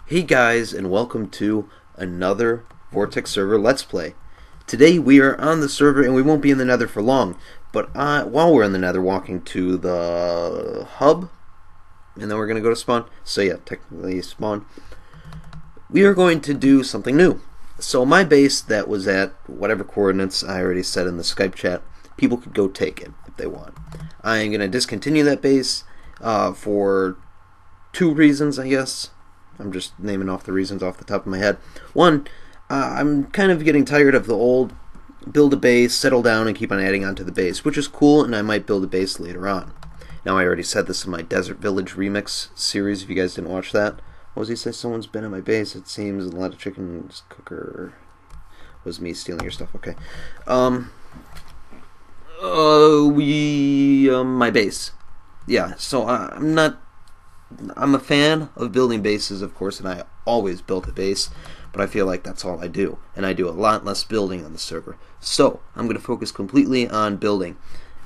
Hey guys, and welcome to another Vortex Server Let's Play. Today we are on the server and we won't be in the nether for long, but while we're in the nether walking to the hub, and then we're going to go to spawn, so yeah, technically spawn, we are going to do something new. So my base that was at whatever coordinates I already said in the Skype chat, people could go take it if they want. I am going to discontinue that base for two reasons, I guess. I'm just naming off the reasons off the top of my head. One, I'm kind of getting tired of the old build a base, settle down, and keep on adding on to the base, which is cool, and I might build a base later on. Now, I already said this in my Desert Village Remix series, if you guys didn't watch that. What was he say? Someone's been at my base, it seems, a lot of chicken cooker was me stealing your stuff, okay. My base. Yeah, so I'm a fan of building bases, of course, and I always built a base, but I feel like that's all I do, and I do a lot less building on the server. So, I'm going to focus completely on building,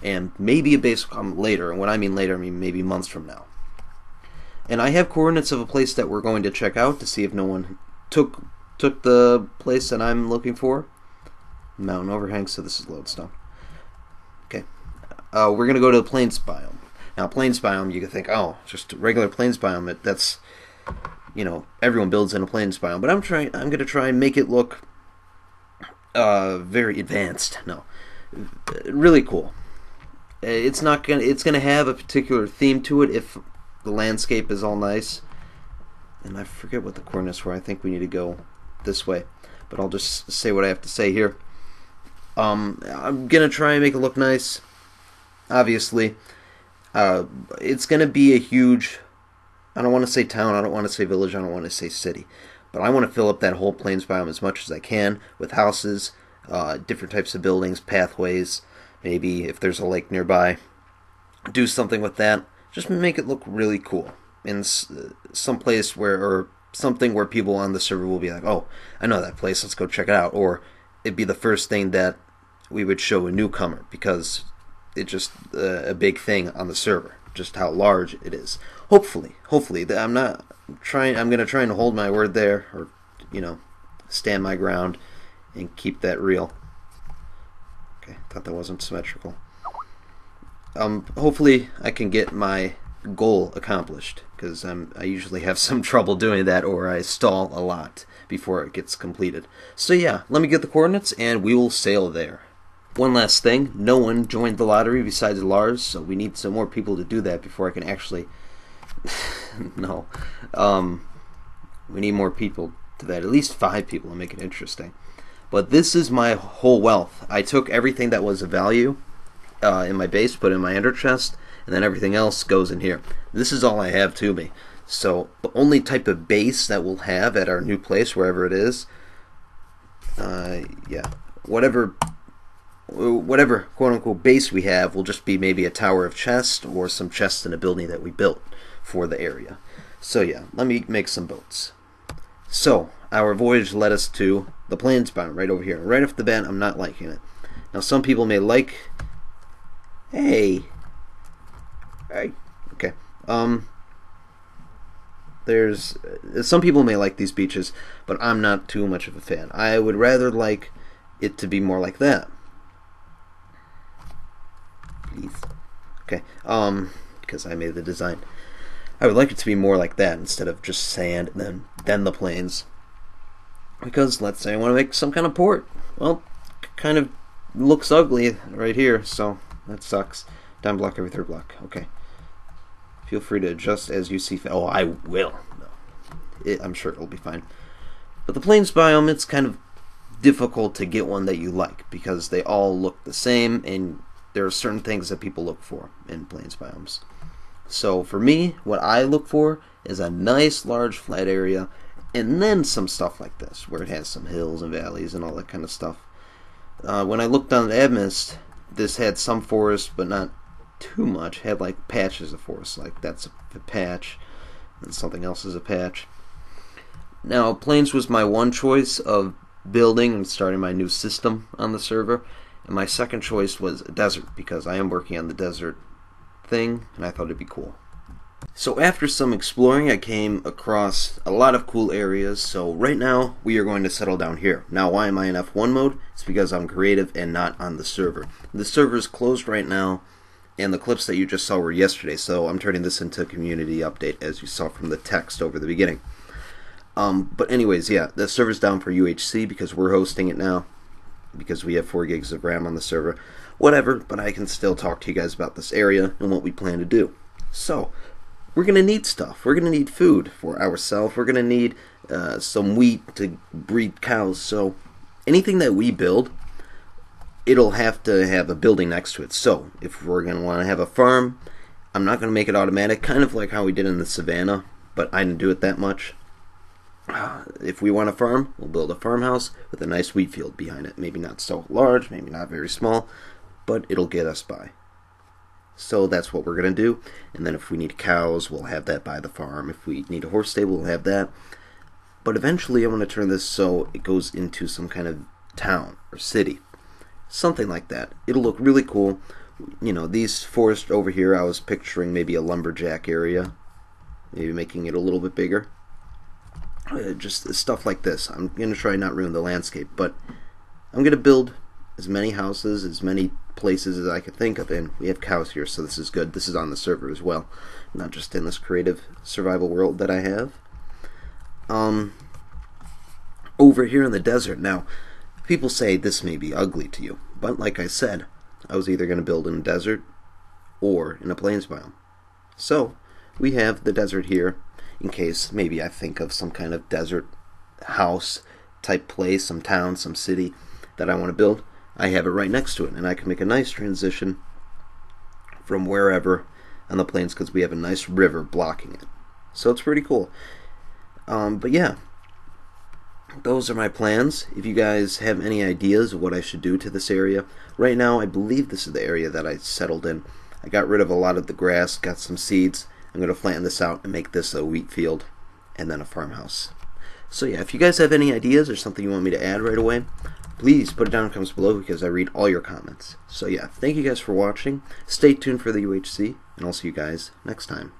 and maybe a base will come later, and when I mean later, I mean maybe months from now. And I have coordinates of a place that we're going to check out to see if no one took the place that I'm looking for. Mountain overhang, so this is lodestone. Okay. We're going to go to the plains biome. Now, plains biome, you can think, oh, just a regular plains biome. That's, you know, everyone builds in a plains biome. But I'm going to try and make it look very advanced. No, really cool. It's going to have a particular theme to it if the landscape is all nice. And I forget what the coordinates were. I think we need to go this way. But I'll just say what I have to say here. I'm going to try and make it look nice. Obviously. It's going to be a huge, I don't want to say town, I don't want to say village, I don't want to say city, but I want to fill up that whole plains biome as much as I can with houses, different types of buildings, pathways, maybe if there's a lake nearby, do something with that, just make it look really cool in some place where, or something where people on the server will be like, oh, I know that place, let's go check it out, or it'd be the first thing that we would show a newcomer, because it's just a big thing on the server, just how large it is. Hopefully, I'm going to try and hold my word there, or, you know, stand my ground and keep that real. Okay, thought that wasn't symmetrical. Hopefully I can get my goal accomplished, because I usually have some trouble doing that, or I stall a lot before it gets completed. So yeah, let me get the coordinates and we will sail there. One last thing, no one joined the lottery besides Lars, so we need some more people to do that before I can actually... no. We need more people to that, at least 5 people to make it interesting. But this is my whole wealth. I took everything that was of value in my base, put it in my ender chest, and then everything else goes in here. This is all I have to me. So the only type of base that we'll have at our new place, wherever it is, yeah, whatever quote-unquote base we have will just be maybe a tower of chests or some chests in a building that we built for the area. So yeah, let me make some boats. So, our voyage led us to the plains biome right over here. Right off the bat, I'm not liking it. Now, some people may like... Hey! Okay. There's... Some people may like these beaches, but I'm not too much of a fan. I would rather like it to be more like that. Okay, because I made the design. I would like it to be more like that instead of just sand and then the plains. Because let's say I want to make some kind of port. Well, kind of looks ugly right here, so that sucks. Down block every 3rd block. Okay. Feel free to adjust as you see fit. Oh, I will. No. I'm sure it'll be fine. But the plains biome, it's kind of difficult to get one that you like because they all look the same, and there are certain things that people look for in plains biomes. So for me, what I look for is a nice large flat area, and then some stuff like this, where it has some hills and valleys and all that kind of stuff. When I looked on the Admist, this had some forest, but not too much. It had like patches of forest, like that's a patch, and something else is a patch. Now, plains was my one choice of building and starting my new system on the server. And my second choice was a desert, because I am working on the desert thing, and I thought it'd be cool. So after some exploring, I came across a lot of cool areas. So right now, we are going to settle down here. Now, why am I in F1 mode? It's because I'm creative and not on the server. The server is closed right now, and the clips that you just saw were yesterday. So I'm turning this into a community update, as you saw from the text over the beginning. But anyways, yeah, the server's down for UHC because we're hosting it now, because we have 4 gigs of RAM on the server. Whatever, but I can still talk to you guys about this area and what we plan to do. So, we're going to need stuff. We're going to need food for ourselves. We're going to need some wheat to breed cows. So, anything that we build, it'll have to have a building next to it. So, if we're going to want to have a farm, I'm not going to make it automatic, kind of like how we did in the savannah, but I didn't do it that much. If we want a farm, we'll build a farmhouse with a nice wheat field behind it. Maybe not so large, maybe not very small, but it'll get us by. So that's what we're going to do. And then if we need cows, we'll have that by the farm. If we need a horse stable, we'll have that. But eventually I want to turn this so it goes into some kind of town or city. Something like that. It'll look really cool. You know, these forests over here, I was picturing maybe a lumberjack area. Maybe making it a little bit bigger. Just stuff like this. I'm going to try not ruin the landscape, but I'm going to build as many houses, as many places as I could think of, and we have cows here, so this is good. This is on the server as well, not just in this creative survival world that I have. Over here in the desert, now, people say this may be ugly to you, but like I said, I was either going to build in a desert or in a plains biome. So, we have the desert here, in case maybe I think of some kind of desert house type place, some town, some city that I want to build. I have it right next to it, and I can make a nice transition from wherever on the plains because we have a nice river blocking it. So it's pretty cool. But yeah, those are my plans. If you guys have any ideas of what I should do to this area, right now I believe this is the area that I settled in. I got rid of a lot of the grass, got some seeds. I'm going to flatten this out and make this a wheat field and then a farmhouse. So yeah, if you guys have any ideas or something you want me to add right away, please put it down in the comments below because I read all your comments. So yeah, thank you guys for watching. Stay tuned for the UHC, and I'll see you guys next time.